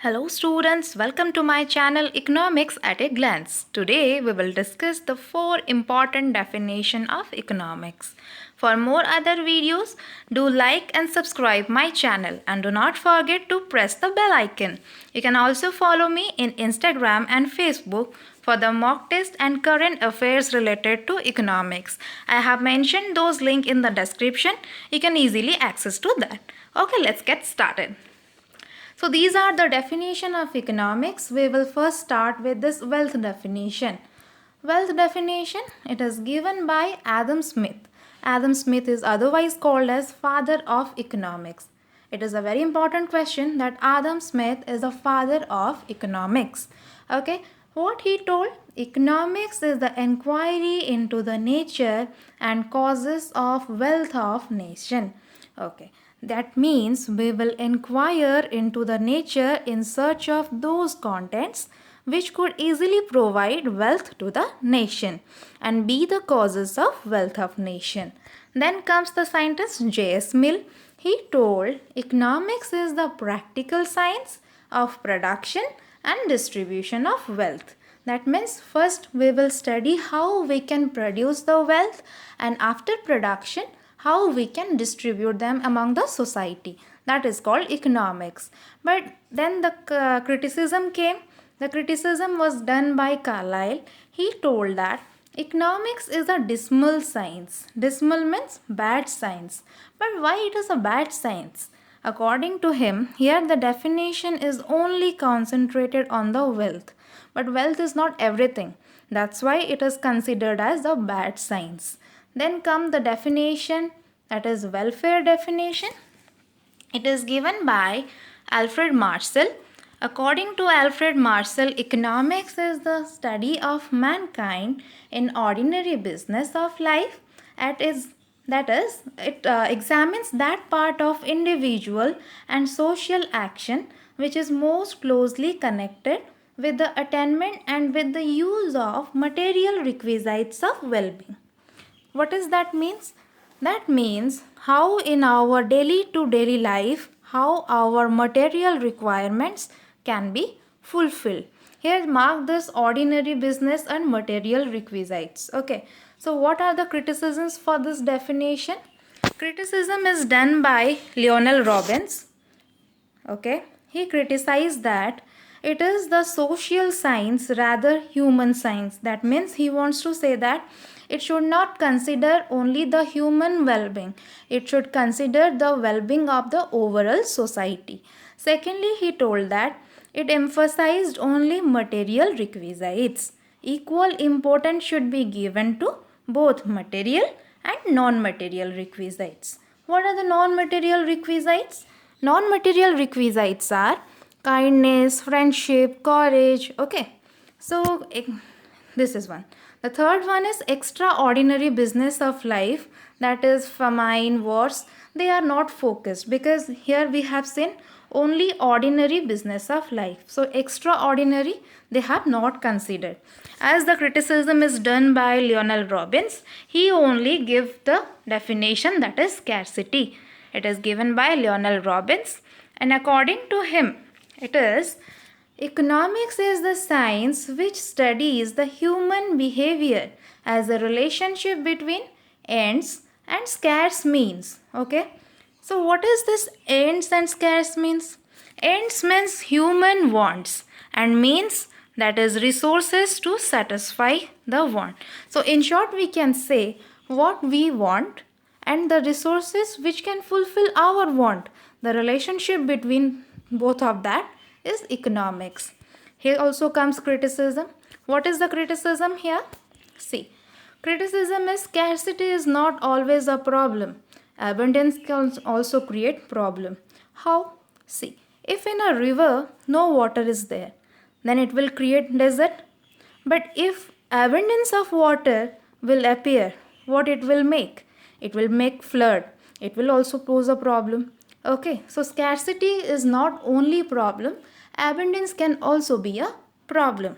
Hello students, welcome to my channel Economics at a Glance. Today we will discuss the 4 important definition of economics. For more other videos, do like and subscribe my channel and do not forget to press the bell icon. You can also follow me in Instagram and Facebook for the mock test and current affairs related to economics. I have mentioned those links in the description. You can easily access to that. Okay, let's get started. So these are the definition of economics. We will first start with this wealth definition. Wealth definition, it is given by Adam Smith. Adam Smith is otherwise called as father of economics. It is a very important question that Adam Smith is the father of economics. Okay, what he told? Economics is the inquiry into the nature and causes of wealth of nation. Okay, that means we will inquire into the nature in search of those contents which could easily provide wealth to the nation and be the causes of wealth of nation. Then comes the scientist J.S. Mill. He told economics is the practical science of production and distribution of wealth. That means first we will study how we can produce the wealth, and after production how we can distribute them among the society. That is called economics. But then the criticism came. The criticism was done by Carlyle. He told that economics is a dismal science. Dismal means bad science. But why it is a bad science? According to him, here the definition is only concentrated on the wealth. But wealth is not everything. That's why it is considered as a bad science. Then come the definition, that is welfare definition. It is given by Alfred Marshall. According to Alfred Marshall, economics is the study of mankind in ordinary business of life. That is, it examines that part of individual and social action which is most closely connected with the attainment and with the use of material requisites of well-being. What does that means? That means how in our daily to daily life, how our material requirements can be fulfilled. Here mark this ordinary business and material requisites. Okay. So what are the criticisms for this definition? Criticism is done by Lionel Robbins. Okay. He criticized that it is the social science rather human science. That means he wants to say that it should not consider only the human well-being. It should consider the well-being of the overall society. Secondly, he told that it emphasized only material requisites. Equal importance should be given to both material and non-material requisites. What are the non-material requisites? Non-material requisites are kindness, friendship, courage. Okay. So this is one. The third one is extraordinary business of life, that is famine, wars. They are not focused because here we have seen only ordinary business of life. So extraordinary they have not considered. As the criticism is done by Lionel Robbins, he only gives the definition, that is scarcity. It is given by Lionel Robbins, and according to him it is economics is the science which studies the human behavior as a relationship between ends and scarce means. Okay. So what is this ends and scarce means? Ends means human wants and means, that is resources to satisfy the want. So in short we can say what we want and the resources which can fulfill our want. The relationship between both of that is economics. Here also comes criticism. What is the criticism here? See, criticism is scarcity is not always a problem. Abundance can also create problem. How? See, if in a river no water is there, then it will create desert. But if abundance of water will appear, what it will make? It will make flood. It will also pose a problem. Okay, so scarcity is not only problem, abundance can also be a problem.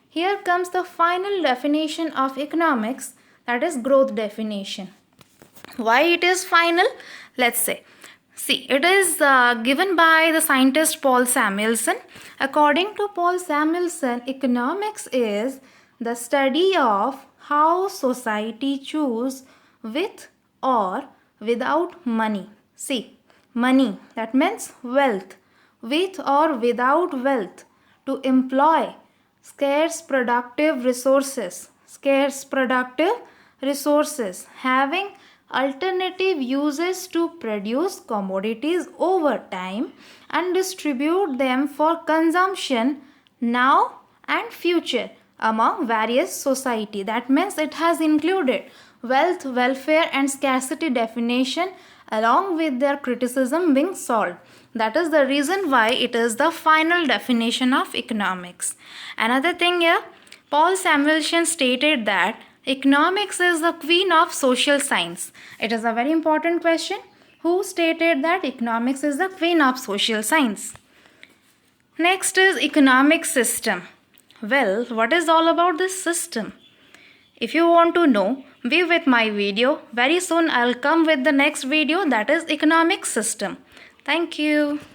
Here comes the final definition of economics, that is growth definition. Why it is final? Let's say See, it is given by the scientist Paul Samuelson. According to Paul Samuelson, economics is the study of how society choose with or without money. See, money, that means wealth, with or without wealth, to employ scarce productive resources, having alternative uses to produce commodities over time and distribute them for consumption now and future among various society. That means it has included wealth, welfare and scarcity definition along with their criticism being solved. That is the reason why it is the final definition of economics. Another thing here, Paul Samuelson stated that economics is the queen of social science. It is a very important question. Who stated that economics is the queen of social science? Next is economic system. Well, what is all about this system? If you want to know, be with my video. Very soon I'll come with the next video, that is economic system. Thank you.